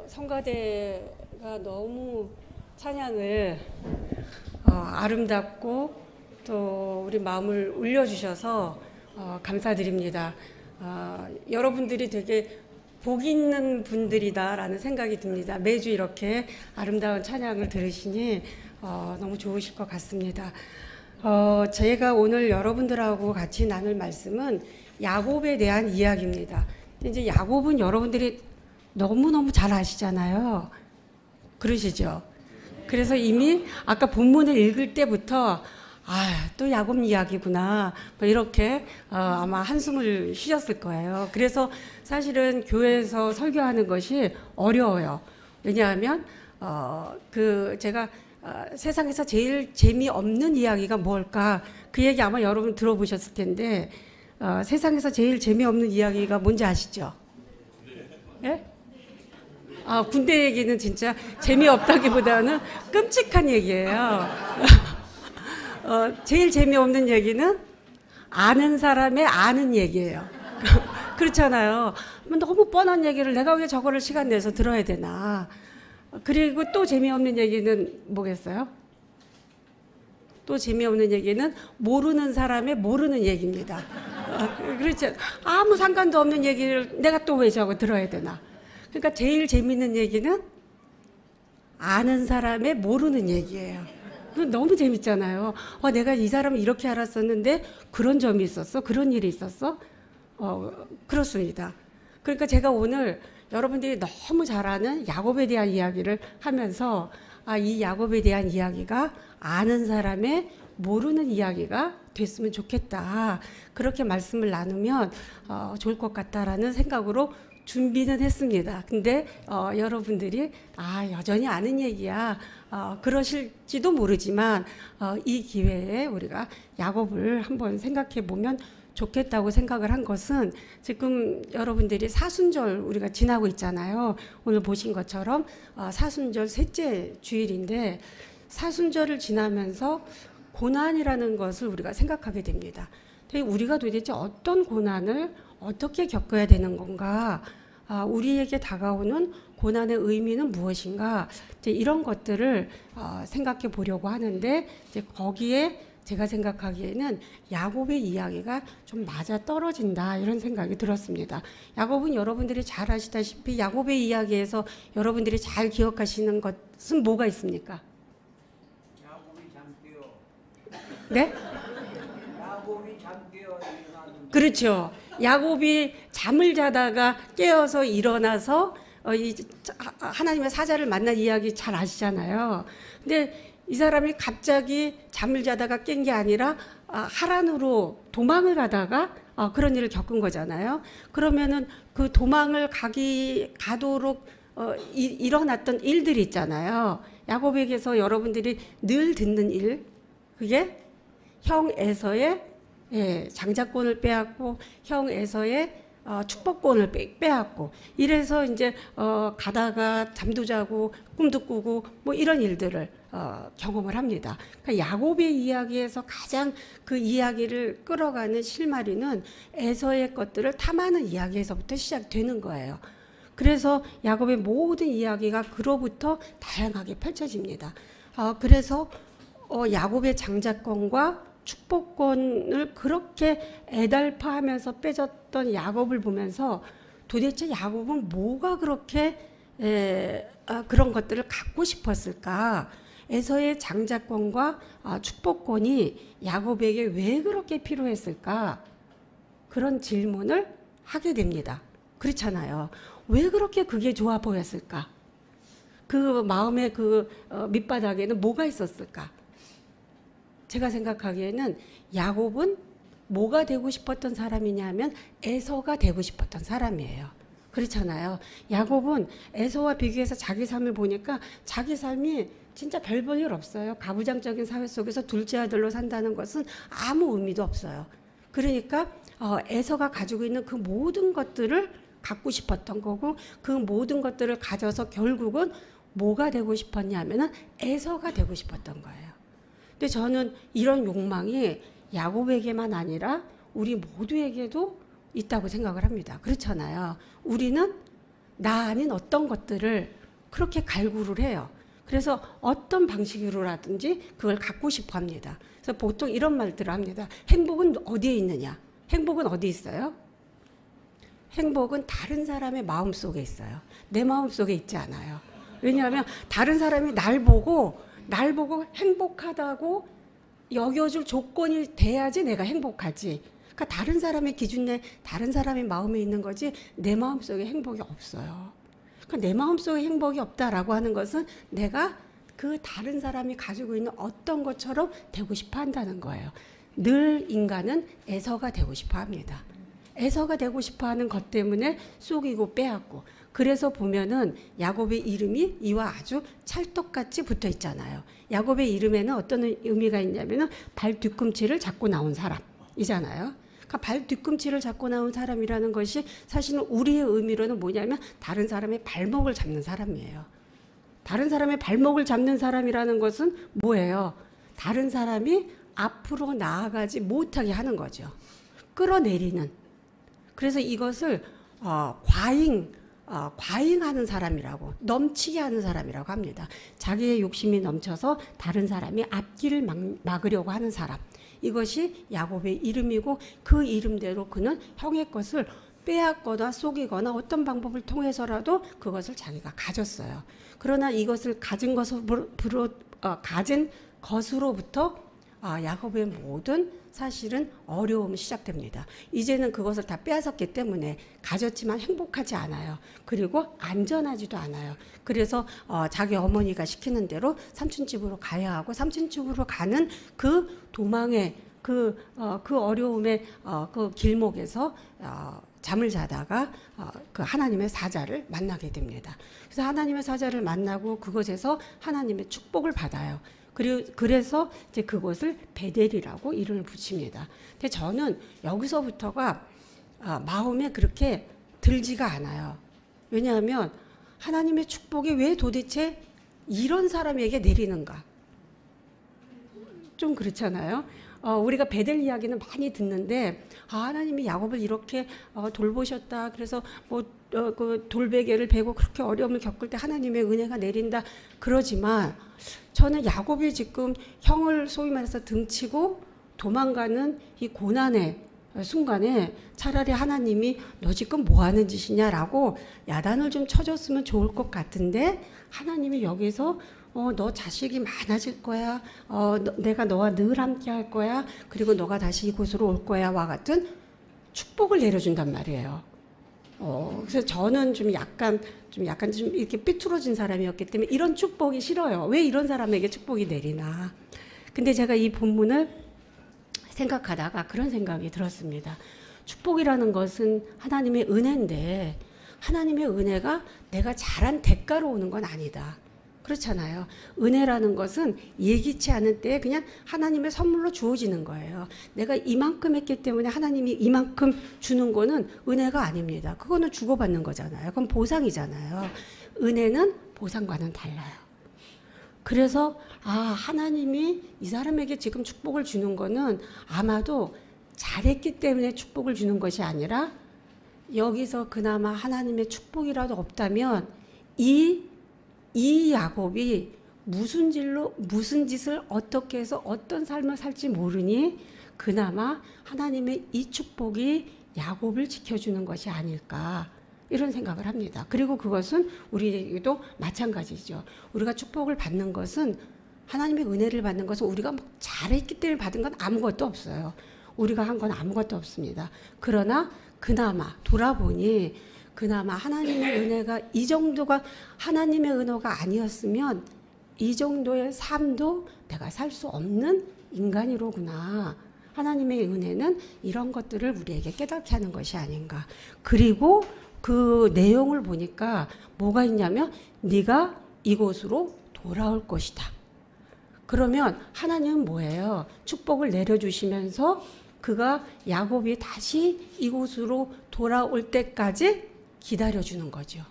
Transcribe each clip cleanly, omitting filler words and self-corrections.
성가대가 너무 찬양을 아름답고 또 우리 마음을 울려주셔서 감사드립니다. 여러분들이 되게 복 있는 분들이다라는 생각이 듭니다. 매주 이렇게 아름다운 찬양을 들으시니 너무 좋으실 것 같습니다. 제가 오늘 여러분들하고 같이 나눌 말씀은 야곱에 대한 이야기입니다. 이제 야곱은 여러분들이 너무너무 잘 아시잖아요. 그러시죠? 그래서 이미 아까 본문을 읽을 때부터 또 야곱 이야기구나 뭐 이렇게 아마 한숨을 쉬셨을 거예요. 그래서 사실은 교회에서 설교하는 것이 어려워요. 왜냐하면 제가 세상에서 제일 재미없는 이야기가 뭘까, 그 얘기 아마 여러분 들어보셨을 텐데 세상에서 제일 재미없는 이야기가 뭔지 아시죠? 예? 군대 얘기는 진짜 재미없다기보다는 끔찍한 얘기예요. 제일 재미없는 얘기는 아는 사람의 아는 얘기예요. 그렇잖아요. 너무 뻔한 얘기를 내가 왜 저거를 시간 내서 들어야 되나. 그리고 또 재미없는 얘기는 뭐겠어요? 또 재미없는 얘기는 모르는 사람의 모르는 얘기입니다. 그렇죠. 아무 상관도 없는 얘기를 내가 또 왜 저거 들어야 되나. 그러니까 제일 재미있는 얘기는 아는 사람의 모르는 얘기예요. 너무 재밌잖아요. 내가 이 사람을 이렇게 알았었는데 그런 점이 있었어? 그런 일이 있었어? 그렇습니다. 그러니까 제가 오늘 여러분들이 너무 잘 아는 야곱에 대한 이야기를 하면서 이 야곱에 대한 이야기가 아는 사람의 모르는 이야기가 됐으면 좋겠다. 그렇게 말씀을 나누면 좋을 것 같다라는 생각으로 준비는 했습니다. 근데 여러분들이 여전히 아는 얘기야 그러실지도 모르지만 이 기회에 우리가 야곱을 한번 생각해 보면 좋겠다고 생각을 한 것은, 지금 여러분들이 사순절 우리가 지나고 있잖아요. 오늘 보신 것처럼 사순절 셋째 주일인데, 사순절을 지나면서 고난이라는 것을 우리가 생각하게 됩니다. 우리가 도대체 어떤 고난을 어떻게 겪어야 되는 건가, 우리에게 다가오는 고난의 의미는 무엇인가, 이제 이런 것들을 생각해 보려고 하는데, 이제 거기에 제가 생각하기에는 야곱의 이야기가 좀 맞아 떨어진다, 이런 생각이 들었습니다. 야곱은 여러분들이 잘 아시다시피 야곱의 이야기에서 여러분들이 잘 기억하시는 것은 뭐가 있습니까? 야곱이 잠깨어. 네? 야곱이 잠깨어 일어나는. 그렇죠. 야곱이 잠을 자다가 깨어서 일어나서 하나님의 사자를 만난 이야기 잘 아시잖아요. 근데 이 사람이 갑자기 잠을 자다가 깬 게 아니라 하란으로 도망을 가다가 그런 일을 겪은 거잖아요. 그러면은 그 도망을 가도록 일어났던 일들이 있잖아요. 야곱에게서 여러분들이 늘 듣는 일, 그게 형 에서의 장자권을 빼앗고 형 에서의 축복권을 빼앗고, 이래서 이제 가다가 잠도 자고 꿈도 꾸고 뭐 이런 일들을 경험을 합니다. 그러니까 야곱의 이야기에서 가장 그 이야기를 끌어가는 실마리는 에서의 것들을 탐하는 이야기에서부터 시작되는 거예요. 그래서 야곱의 모든 이야기가 그로부터 다양하게 펼쳐집니다. 그래서 야곱의 장자권과 축복권을 그렇게 애달파하면서 빼졌던 야곱을 보면서 도대체 야곱은 뭐가 그렇게 그런 것들을 갖고 싶었을까? 에서의 장자권과 축복권이 야곱에게 왜 그렇게 필요했을까? 그런 질문을 하게 됩니다. 그렇잖아요. 왜 그렇게 그게 좋아 보였을까? 그 마음의 그 밑바닥에는 뭐가 있었을까? 제가 생각하기에는 야곱은 뭐가 되고 싶었던 사람이냐면 에서가 되고 싶었던 사람이에요. 그렇잖아요. 야곱은 에서와 비교해서 자기 삶을 보니까 자기 삶이 진짜 별 볼 일 없어요. 가부장적인 사회 속에서 둘째 아들로 산다는 것은 아무 의미도 없어요. 그러니까 에서가 가지고 있는 그 모든 것들을 갖고 싶었던 거고, 그 모든 것들을 가져서 결국은 뭐가 되고 싶었냐면은 에서가 되고 싶었던 거예요. 근데 저는 이런 욕망이 야곱에게만 아니라 우리 모두에게도 있다고 생각을 합니다. 그렇잖아요. 우리는 나 아닌 어떤 것들을 그렇게 갈구를 해요. 그래서 어떤 방식으로라든지 그걸 갖고 싶어 합니다. 그래서 보통 이런 말들을 합니다. 행복은 어디에 있느냐? 행복은 어디 있어요? 행복은 다른 사람의 마음 속에 있어요. 내 마음 속에 있지 않아요. 왜냐하면 다른 사람이 날 보고 행복하다고 여겨줄 조건이 돼야지 내가 행복하지. 그러니까 다른 사람의 기준에 다른 사람의 마음에 있는 거지 내 마음 속에 행복이 없어요. 그러니까 내 마음 속에 행복이 없다라고 하는 것은 내가 그 다른 사람이 가지고 있는 어떤 것처럼 되고 싶어 한다는 거예요. 늘 인간은 애서가 되고 싶어 합니다. 애서가 되고 싶어 하는 것 때문에 속이고 빼앗고. 그래서 보면은 야곱의 이름이 이와 아주 찰떡같이 붙어 있잖아요. 야곱의 이름에는 어떤 의미가 있냐면은 발 뒤꿈치를 잡고 나온 사람이잖아요. 그러니까 발 뒤꿈치를 잡고 나온 사람이라는 것이 사실은 우리의 의미로는 뭐냐면 다른 사람의 발목을 잡는 사람이에요. 다른 사람의 발목을 잡는 사람이라는 것은 뭐예요? 다른 사람이 앞으로 나아가지 못하게 하는 거죠. 끌어내리는. 그래서 이것을 과잉하는 사람이라고, 넘치게 하는 사람이라고 합니다. 자기의 욕심이 넘쳐서 다른 사람이 앞길을 막으려고 하는 사람. 이것이 야곱의 이름이고 그 이름대로 그는 형의 것을 빼앗거나 속이거나 어떤 방법을 통해서라도 그것을 자기가 가졌어요. 그러나 이것을 가진 것으로부터 야곱의 모든 사실은 어려움이 시작됩니다. 이제는 그것을 다 빼앗았기 때문에 가졌지만 행복하지 않아요. 그리고 안전하지도 않아요. 그래서 자기 어머니가 시키는 대로 삼촌집으로 가야 하고 삼촌집으로 가는 그 도망의 그 어려움의 그 길목에서 잠을 자다가 그 하나님의 사자를 만나게 됩니다. 그래서 하나님의 사자를 만나고 그것에서 하나님의 축복을 받아요. 그래서 이제 그곳을 베델이라고 이름을 붙입니다. 근데 저는 여기서부터가 마음에 그렇게 들지가 않아요. 왜냐하면 하나님의 축복이 왜 도대체 이런 사람에게 내리는가? 좀 그렇잖아요. 우리가 베델 이야기는 많이 듣는데 하나님이 야곱을 이렇게 돌보셨다. 그래서 그 돌베개를 베고 그렇게 어려움을 겪을 때 하나님의 은혜가 내린다. 그러지만 저는 야곱이 지금 형을 소위 말해서 등치고 도망가는 이 고난의 순간에 차라리 하나님이 너 지금 뭐 하는 짓이냐라고 야단을 좀 쳐줬으면 좋을 것 같은데 하나님이 여기서 너 자식이 많아질 거야. 내가 너와 늘 함께 할 거야. 그리고 너가 다시 이곳으로 올 거야와 같은 축복을 내려준단 말이에요. 그래서 저는 좀 약간 좀 이렇게 삐뚤어진 사람이었기 때문에 이런 축복이 싫어요. 왜 이런 사람에게 축복이 내리나. 근데 제가 이 본문을 생각하다가 그런 생각이 들었습니다. 축복이라는 것은 하나님의 은혜인데 하나님의 은혜가 내가 잘한 대가로 오는 건 아니다. 그렇잖아요. 은혜라는 것은 예기치 않은 때에 그냥 하나님의 선물로 주어지는 거예요. 내가 이만큼 했기 때문에 하나님이 이만큼 주는 거는 은혜가 아닙니다. 그거는 주고받는 거잖아요. 그건 보상이잖아요. 은혜는 보상과는 달라요. 그래서 하나님이 이 사람에게 지금 축복을 주는 거는 아마도 잘했기 때문에 축복을 주는 것이 아니라 여기서 그나마 하나님의 축복이라도 없다면 이 야곱이 무슨 짓을 어떻게 해서 어떤 삶을 살지 모르니 그나마 하나님의 이 축복이 야곱을 지켜주는 것이 아닐까 이런 생각을 합니다. 그리고 그것은 우리에게도 마찬가지죠. 우리가 축복을 받는 것은 하나님의 은혜를 받는 것은 우리가 뭐 잘했기 때문에 받은 건 아무것도 없어요. 우리가 한 건 아무것도 없습니다. 그러나 그나마 돌아보니 그나마 하나님의 은혜가 이 정도가 하나님의 은혜가 아니었으면 이 정도의 삶도 내가 살 수 없는 인간이로구나. 하나님의 은혜는 이런 것들을 우리에게 깨닫게 하는 것이 아닌가. 그리고 그 내용을 보니까 뭐가 있냐면 네가 이곳으로 돌아올 것이다. 그러면 하나님은 뭐예요? 축복을 내려주시면서 그가 야곱이 다시 이곳으로 돌아올 때까지 기다려주는 거죠.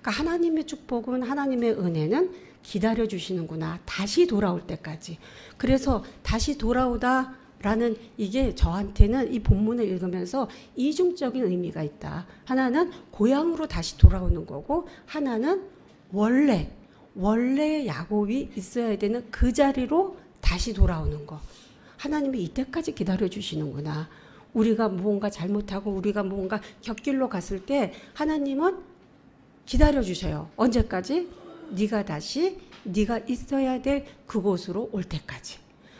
그러니까 하나님의 축복은 하나님의 은혜는 기다려주시는구나. 다시 돌아올 때까지. 그래서 다시 돌아오다 라는 이게 저한테는 이 본문을 읽으면서 이중적인 의미가 있다. 하나는 고향으로 다시 돌아오는 거고, 하나는 원래 야곱이 있어야 되는 그 자리로 다시 돌아오는 거. 하나님이 이때까지 기다려 주시는구나. 우리가 무언가 잘못하고 우리가 무언가 곁길로 갔을 때 하나님은 기다려 주세요. 언제까지? 네가 있어야 될 그곳으로 올 때까지.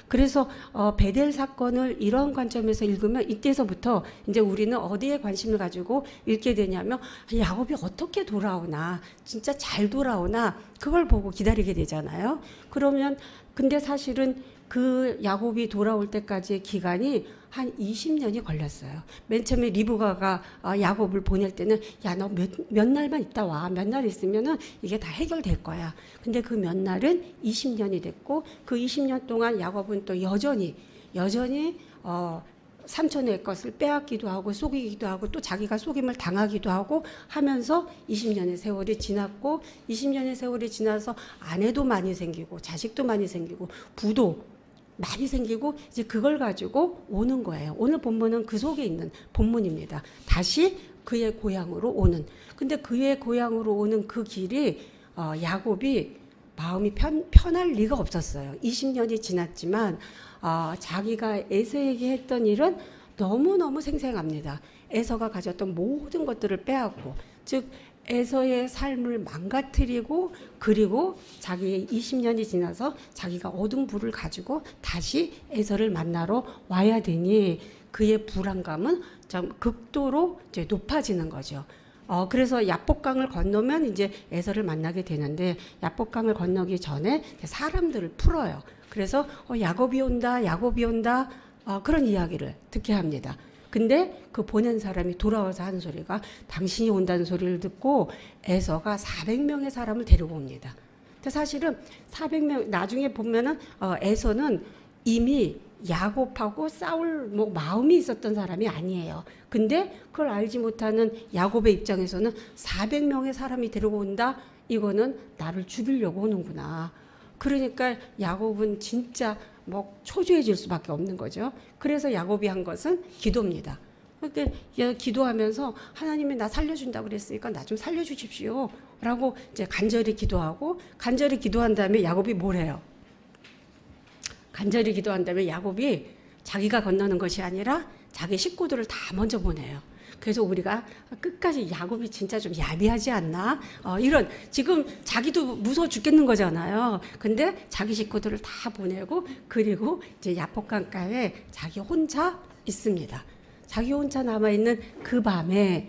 그래서 베델 사건을 이런 관점에서 읽으면 이때서부터 이제 우리는 어디에 관심을 가지고 읽게 되냐면 야곱이 어떻게 돌아오나, 진짜 잘 돌아오나, 그걸 보고 기다리게 되잖아요. 그러면 근데 사실은 그 야곱이 돌아올 때까지의 기간이 한 20년이 걸렸어요. 맨 처음에 리브가가 야곱을 보낼 때는 야, 너 몇 날만 있다 와. 몇 날 있으면은 이게 다 해결될 거야. 근데 그 몇 날은 20년이 됐고, 그 20년 동안 야곱은 또 여전히 삼촌의 것을 빼앗기도 하고 속이기도 하고 또 자기가 속임을 당하기도 하고 하면서 20년의 세월이 지났고, 20년의 세월이 지나서 아내도 많이 생기고 자식도 많이 생기고 부도 많이 생기고, 이제 그걸 가지고 오는 거예요. 오늘 본문은 그 속에 있는 본문입니다. 다시 그의 고향으로 오는. 근데 그의 고향으로 오는 그 길이 야곱이 마음이 편할 리가 없었어요. 20년이 지났지만 자기가 에서에게 했던 일은 너무너무 생생합니다. 에서가 가졌던 모든 것들을 빼앗고, 즉 에서의 삶을 망가뜨리고, 그리고 자기의 20년이 지나서 자기가 얻은 부를 가지고 다시 에서를 만나러 와야 되니 그의 불안감은 좀 극도로 이제 높아지는 거죠. 그래서 야복강을 건너면 이제 에서를 만나게 되는데, 야복강을 건너기 전에 사람들을 풀어요. 그래서 야곱이 온다 그런 이야기를 듣게 합니다. 근데 그 보낸 사람이 돌아와서 하는 소리가 당신이 온다는 소리를 듣고 에서가 400명의 사람을 데리고 옵니다. 근데 사실은 400명 나중에 보면은 에서는 이미 야곱하고 싸울 마음이 있었던 사람이 아니에요. 근데 그걸 알지 못하는 야곱의 입장에서는 400명의 사람이 데리고 온다? 이거는 나를 죽이려고 오는구나. 그러니까 야곱은 진짜 초조해질 수밖에 없는 거죠. 그래서 야곱이 한 것은 기도입니다. 그러니까 기도하면서 하나님이 나 살려준다고 그랬으니까 나 좀 살려주십시오 라고 이제 간절히 기도하고, 간절히 기도한 다음에 야곱이 뭘 해요? 간절히 기도한 다음에 야곱이 자기가 건너는 것이 아니라 자기 식구들을 다 먼저 보내요. 그래서 우리가 끝까지 야곱이 진짜 좀 야비하지 않나? 이런, 지금 자기도 무서워 죽겠는 거잖아요. 근데 자기 식구들을 다 보내고, 그리고 이제 야복강가에 자기 혼자 있습니다. 자기 혼자 남아있는 그 밤에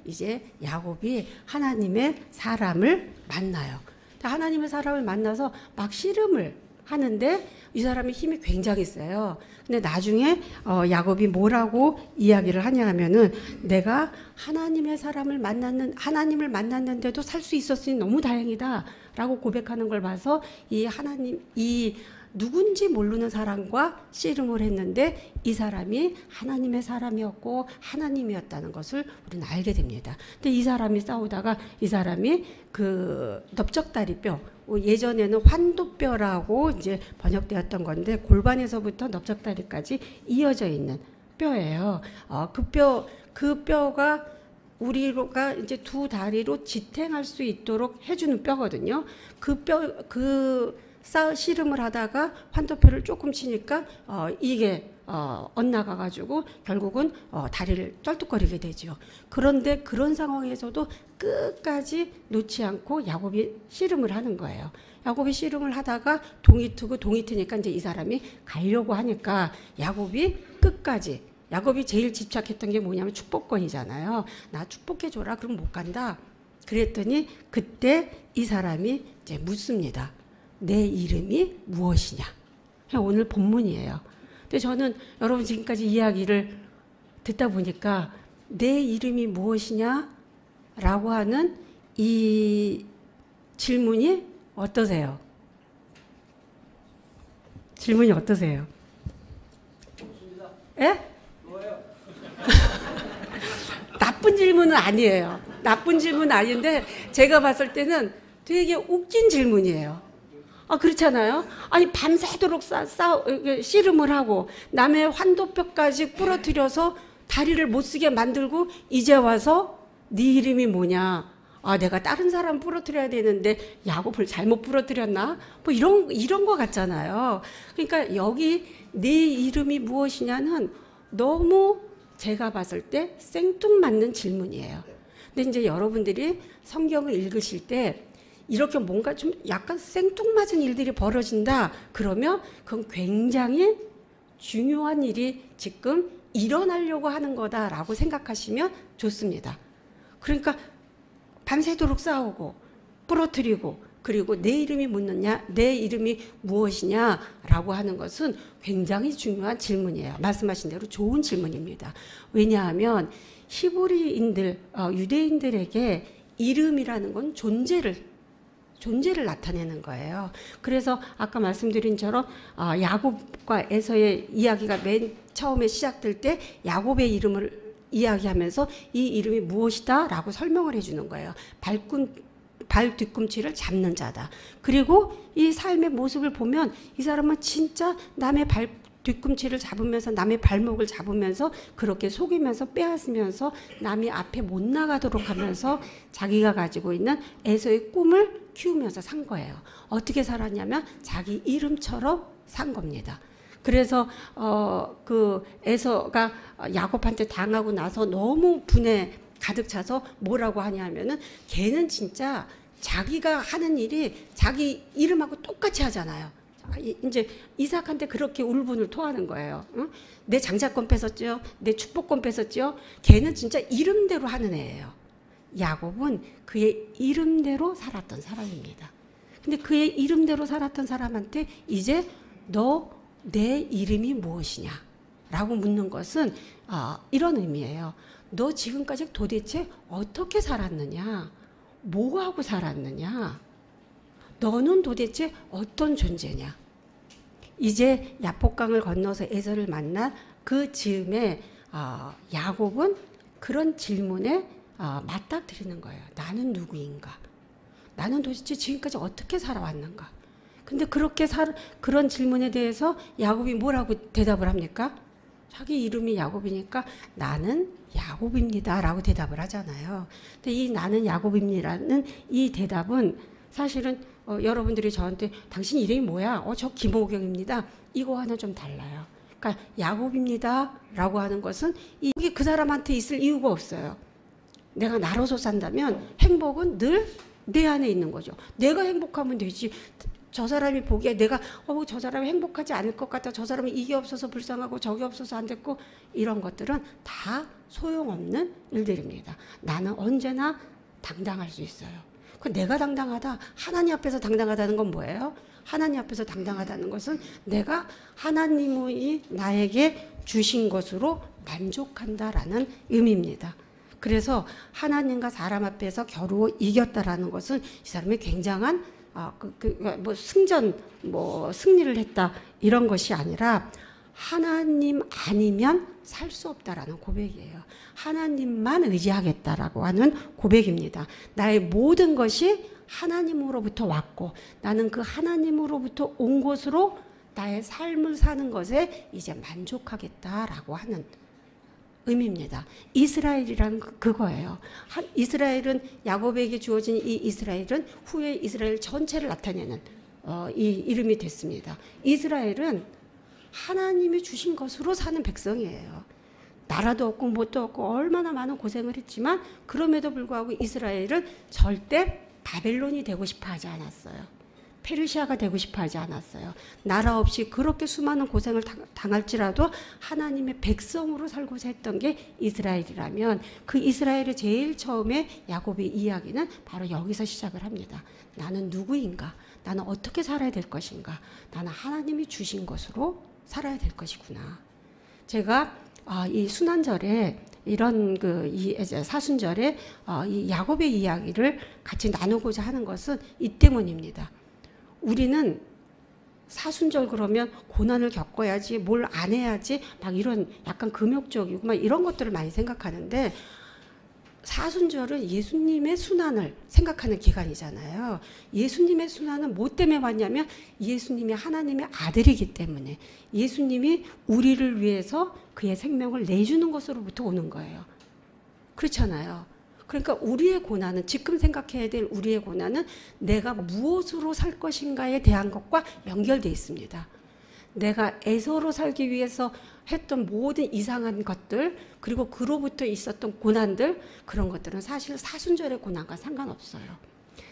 이제 야곱이 하나님의 사람을 만나요. 하나님의 사람을 만나서 막 씨름을 하는데 이 사람이 힘이 굉장히 세요. 근데 나중에 야곱이 뭐라고 이야기를 하냐 하면은, 내가 하나님을 만났는데도 살 수 있었으니 너무 다행이다라고 고백하는 걸 봐서 이 누군지 모르는 사람과 씨름을 했는데 이 사람이 하나님의 사람이었고 하나님이었다는 것을 우리는 알게 됩니다. 근데 이 사람이 싸우다가 이 사람이 그 넓적다리뼈, 예전에는 환도뼈라고 이제 번역되었던 건데 골반에서부터 넓적다리까지 이어져 있는 뼈예요. 그 뼈가 우리가 이제 두 다리로 지탱할 수 있도록 해주는 뼈거든요. 씨름을 하다가 환도뼈를 조금 치니까 이게 엇나가가지고 결국은 다리를 쩔뚝거리게 되죠. 그런데 그런 상황에서도 끝까지 놓지 않고 야곱이 씨름을 하는 거예요. 야곱이 씨름을 하다가 동이 트니까 이제 이 사람이 가려고 하니까 야곱이 끝까지, 야곱이 제일 집착했던 게 뭐냐면 축복권이잖아요. 나 축복해줘라. 그럼 못 간다. 그랬더니 그때 이 사람이 이제 묻습니다. 내 이름이 무엇이냐? 오늘 본문이에요. 근데 저는 여러분 지금까지 이야기를 듣다 보니까 내 이름이 무엇이냐? 라고 하는 이 질문이 어떠세요? 질문이 어떠세요? 예? 뭐예요? 나쁜 질문은 아니에요. 나쁜 질문은 아닌데 제가 봤을 때는 되게 웃긴 질문이에요. 그렇잖아요. 아니 밤새도록 씨름을 하고 남의 환도뼈까지 부러뜨려서 다리를 못 쓰게 만들고 이제 와서 네 이름이 뭐냐? 내가 다른 사람 부러뜨려야 되는데 야곱을 잘못 부러뜨렸나? 뭐 이런 거 같잖아요. 그러니까 여기 네 이름이 무엇이냐는 너무 제가 봤을 때 생뚱맞는 질문이에요. 근데 이제 여러분들이 성경을 읽으실 때 이렇게 뭔가 좀 약간 생뚱맞은 일들이 벌어진다 그러면 그건 굉장히 중요한 일이 지금 일어나려고 하는 거다라고 생각하시면 좋습니다. 그러니까 밤새도록 싸우고 부러뜨리고 그리고 내 이름이 묻느냐 내 이름이 무엇이냐라고 하는 것은 굉장히 중요한 질문이에요. 말씀하신 대로 좋은 질문입니다. 왜냐하면 히브리인들 유대인들에게 이름이라는 건 존재를 나타내는 거예요. 그래서 아까 말씀드린 처럼 야곱과 에서의 이야기가 맨 처음에 시작될 때 야곱의 이름을 이야기하면서 이 이름이 무엇이다 라고 설명을 해주는 거예요. 발 뒤꿈치를 잡는 자다. 그리고 이 삶의 모습을 보면 이 사람은 진짜 남의 발 뒤꿈치를 잡으면서 남의 발목을 잡으면서 그렇게 속이면서 빼앗으면서 남이 앞에 못 나가도록 하면서 자기가 가지고 있는 에서의 꿈을 키우면서 산 거예요. 어떻게 살았냐면 자기 이름처럼 산 겁니다. 그래서 그 에서가 야곱한테 당하고 나서 너무 분에 가득 차서 뭐라고 하냐면은 걔는 진짜 자기가 하는 일이 자기 이름하고 똑같이 하잖아요. 이제 이삭한테 그렇게 울분을 토하는 거예요. 응? 내 장자권 뺏었죠. 내 축복권 뺏었죠. 걔는 진짜 이름대로 하는 애예요. 야곱은 그의 이름대로 살았던 사람입니다. 근데 그의 이름대로 살았던 사람한테 이제 너 내 이름이 무엇이냐 라고 묻는 것은 이런 의미예요. 너 지금까지 도대체 어떻게 살았느냐? 뭐 하고 살았느냐? 너는 도대체 어떤 존재냐? 이제 야복강을 건너서 에서를 만난 그 즈음에 야곱은 그런 질문에 맞닥뜨리는 거예요. 나는 누구인가? 나는 도대체 지금까지 어떻게 살아왔는가? 근데 그런 질문에 대해서 야곱이 뭐라고 대답을 합니까? 자기 이름이 야곱이니까 나는 야곱입니다 라고 대답을 하잖아요. 근데 이 나는 야곱입니다라는 이 대답은 사실은 여러분들이 저한테 당신 이름이 뭐야? 저 김호경입니다. 이거와는 좀 달라요. 그러니까 야곱입니다 라고 하는 것은 이게 그 사람한테 있을 이유가 없어요. 내가 나로서 산다면 행복은 늘 내 안에 있는 거죠. 내가 행복하면 되지. 저 사람이 보기에 내가 저 사람이 행복하지 않을 것 같다. 저 사람은 이게 없어서 불쌍하고 저게 없어서 안 됐고 이런 것들은 다 소용없는 일들입니다. 나는 언제나 당당할 수 있어요. 그 내가 당당하다. 하나님 앞에서 당당하다는 건 뭐예요? 하나님 앞에서 당당하다는 것은 내가 하나님이 나에게 주신 것으로 만족한다라는 의미입니다. 그래서 하나님과 사람 앞에서 겨루 이겼다라는 것은 이 사람이 굉장한 승리를 했다 이런 것이 아니라 하나님 아니면 살 수 없다라는 고백이에요. 하나님만 의지하겠다라고 하는 고백입니다. 나의 모든 것이 하나님으로부터 왔고 나는 그 하나님으로부터 온 것으로 나의 삶을 사는 것에 이제 만족하겠다라고 하는 의미입니다. 이스라엘이란 그거예요. 이스라엘은 야곱에게 주어진 이 이스라엘은 후에 이스라엘 전체를 나타내는 이 이름이 됐습니다. 이스라엘은 하나님이 주신 것으로 사는 백성이에요. 나라도 없고 뭣도 없고 얼마나 많은 고생을 했지만 그럼에도 불구하고 이스라엘은 절대 바벨론이 되고 싶어 하지 않았어요. 페르시아가 되고 싶어 하지 않았어요. 나라 없이 그렇게 수많은 고생을 당할지라도 하나님의 백성으로 살고자 했던 게 이스라엘이라면 그 이스라엘의 제일 처음에 야곱의 이야기는 바로 여기서 시작을 합니다. 나는 누구인가? 나는 어떻게 살아야 될 것인가? 나는 하나님이 주신 것으로 살아야 될 것이구나. 제가 이 순환절에 이런 이 사순절에 이 야곱의 이야기를 같이 나누고자 하는 것은 이 때문입니다. 우리는 사순절 그러면 고난을 겪어야지 뭘 안 해야지 막 이런 약간 금욕적이고 막 이런 것들을 많이 생각하는데 사순절은 예수님의 순환을 생각하는 기간이잖아요. 예수님의 순환은 뭐 때문에 왔냐면 예수님이 하나님의 아들이기 때문에 예수님이 우리를 위해서 그의 생명을 내주는 것으로부터 오는 거예요. 그렇잖아요. 그러니까 우리의 고난은 지금 생각해야 될 우리의 고난은 내가 무엇으로 살 것인가에 대한 것과 연결되어 있습니다. 내가 에서로 살기 위해서 했던 모든 이상한 것들 그리고 그로부터 있었던 고난들 그런 것들은 사실 사순절의 고난과 상관없어요.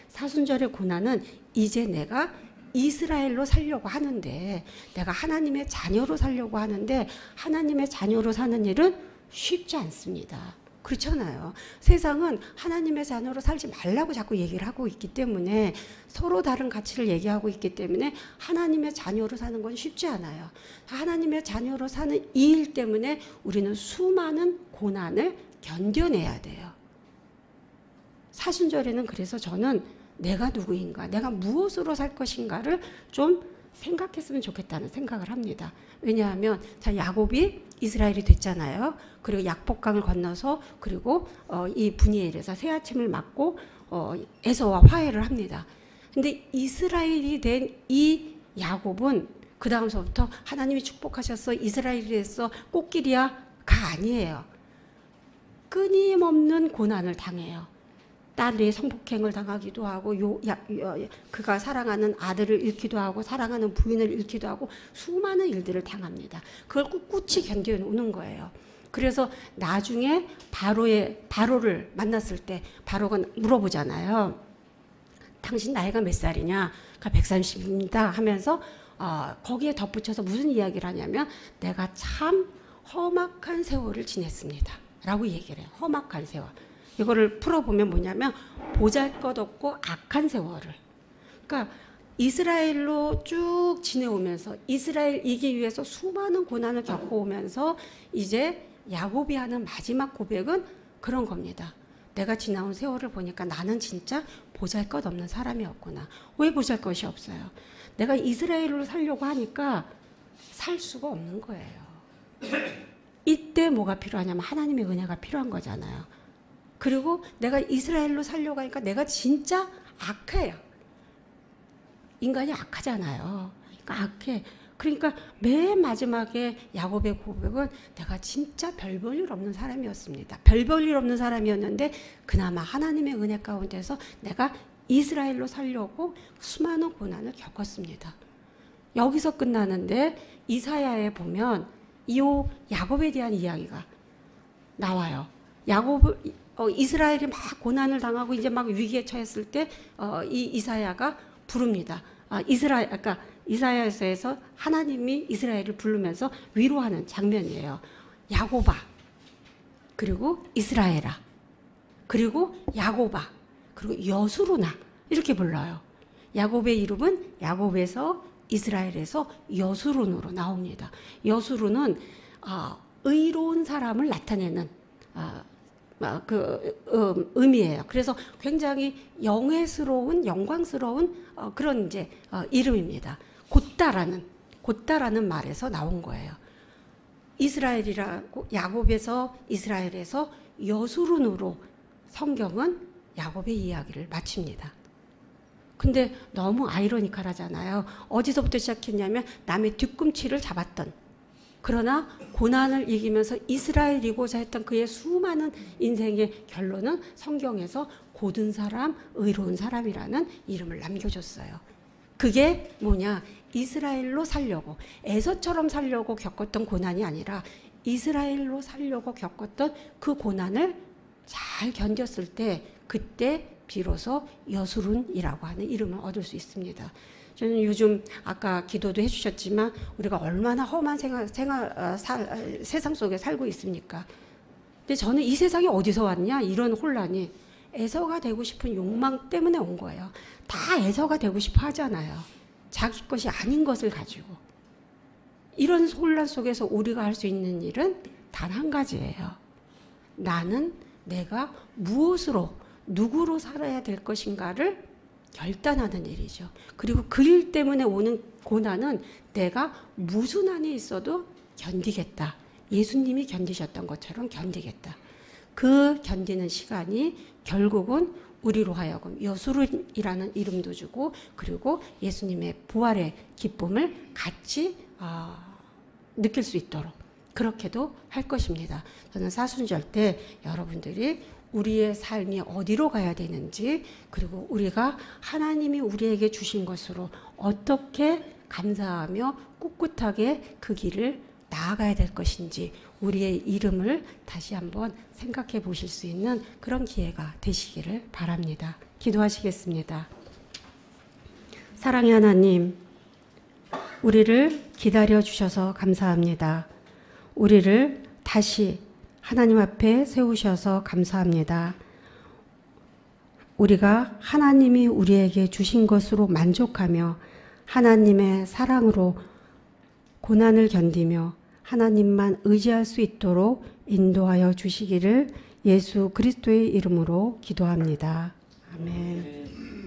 사순절의 고난은 이제 내가 이스라엘로 살려고 하는데 내가 하나님의 자녀로 살려고 하는데 하나님의 자녀로 사는 일은 쉽지 않습니다. 그렇잖아요. 세상은 하나님의 자녀로 살지 말라고 자꾸 얘기를 하고 있기 때문에 서로 다른 가치를 얘기하고 있기 때문에 하나님의 자녀로 사는 건 쉽지 않아요. 하나님의 자녀로 사는 이 일 때문에 우리는 수많은 고난을 견뎌내야 돼요. 사순절에는 그래서 저는 내가 누구인가, 내가 무엇으로 살 것인가를 좀 생각했으면 좋겠다는 생각을 합니다. 왜냐하면 자 야곱이 이스라엘이 됐잖아요. 그리고 약복강을 건너서 그리고 이 분이엘에서 새아침을 맞고 에서와 화해를 합니다. 근데 이스라엘이 된 이 야곱은 그 다음서부터 하나님이 축복하셔서 이스라엘이 됐어 꽃길이야가 아니에요. 끊임없는 고난을 당해요. 딸이 성폭행을 당하기도 하고 그가 사랑하는 아들을 잃기도 하고 사랑하는 부인을 잃기도 하고 수많은 일들을 당합니다. 그걸 꿋꿋이 견뎌오는 거예요. 그래서 나중에 바로를 만났을 때 바로가 물어보잖아요. 당신 나이가 몇 살이냐? 그러니까 130입니다 하면서 거기에 덧붙여서 무슨 이야기를 하냐면 내가 참 험악한 세월을 지냈습니다 라고 얘기를 해요. 험악한 세월. 이거를 풀어보면 뭐냐면 보잘것없고 악한 세월을. 그러니까 이스라엘로 쭉 지내오면서 이스라엘 이기 위해서 수많은 고난을 겪어오면서 이제 야곱이 하는 마지막 고백은 그런 겁니다. 내가 지나온 세월을 보니까 나는 진짜 보잘것없는 사람이었구나. 왜 보잘것이 없어요? 내가 이스라엘로 살려고 하니까 살 수가 없는 거예요. 이때 뭐가 필요하냐면 하나님의 은혜가 필요한 거잖아요. 그리고 내가 이스라엘로 살려고 하니까 내가 진짜 악해요. 인간이 악하잖아요. 그러니까 악해. 그러니까 맨 마지막에 야곱의 고백은 내가 진짜 별 볼 일 없는 사람이었습니다. 별 볼 일 없는 사람이었는데 그나마 하나님의 은혜 가운데서 내가 이스라엘로 살려고 수많은 고난을 겪었습니다. 여기서 끝나는데 이사야에 보면 이 야곱에 대한 이야기가 나와요. 이스라엘이 막 고난을 당하고 이제 막 위기에 처했을 때 이 이사야가 부릅니다. 그러니까 이사야서에서 하나님이 이스라엘을 부르면서 위로하는 장면이에요. 야곱아, 그리고 이스라엘아, 그리고 야곱아, 그리고 여수루나 이렇게 불러요. 야곱의 이름은 야곱에서 이스라엘에서 여수룬으로 나옵니다. 여수룬은 의로운 사람을 나타내는 의미예요. 그래서 굉장히 영광스러운 그런 이제 이름입니다. 곧다라는 말에서 나온 거예요. 이스라엘이라고 야곱에서 이스라엘에서 여수룬으로 성경은 야곱의 이야기를 마칩니다. 근데 너무 아이러니컬하잖아요. 어디서부터 시작했냐면 남의 뒤꿈치를 잡았던 그러나 고난을 이기면서 이스라엘이고자 했던 그의 수많은 인생의 결론은 성경에서 고든 사람, 의로운 사람이라는 이름을 남겨줬어요. 그게 뭐냐? 이스라엘로 살려고 에서처럼 살려고 겪었던 고난이 아니라 이스라엘로 살려고 겪었던 그 고난을 잘 견뎠을 때 그때 비로소 여수룬이라고 하는 이름을 얻을 수 있습니다. 저는 요즘 아까 기도도 해주셨지만 우리가 얼마나 험한 세상 속에 살고 있습니까? 근데 저는 이 세상이 어디서 왔냐? 이런 혼란이 에서가 되고 싶은 욕망 때문에 온 거예요. 다 에서가 되고 싶어 하잖아요. 자기 것이 아닌 것을 가지고. 이런 혼란 속에서 우리가 할 수 있는 일은 단 한 가지예요. 나는 내가 무엇으로 누구로 살아야 될 것인가를 결단하는 일이죠. 그리고 그 일 때문에 오는 고난은 내가 무슨 안에 있어도 견디겠다. 예수님이 견디셨던 것처럼 견디겠다. 그 견디는 시간이 결국은 우리로 하여금 여수론이라는 이름도 주고 그리고 예수님의 부활의 기쁨을 같이 느낄 수 있도록 그렇게도 할 것입니다. 저는 사순절 때 여러분들이 우리의 삶이 어디로 가야 되는지 그리고 우리가 하나님이 우리에게 주신 것으로 어떻게 감사하며 꿋꿋하게 그 길을 나아가야 될 것인지 우리의 이름을 다시 한번 생각해 보실 수 있는 그런 기회가 되시기를 바랍니다. 기도하시겠습니다. 사랑의 하나님, 우리를 기다려 주셔서 감사합니다. 우리를 다시 하나님 앞에 세우셔서 감사합니다. 우리가 하나님이 우리에게 주신 것으로 만족하며 하나님의 사랑으로 고난을 견디며 하나님만 의지할 수 있도록 인도하여 주시기를 예수 그리스도의 이름으로 기도합니다. 아멘.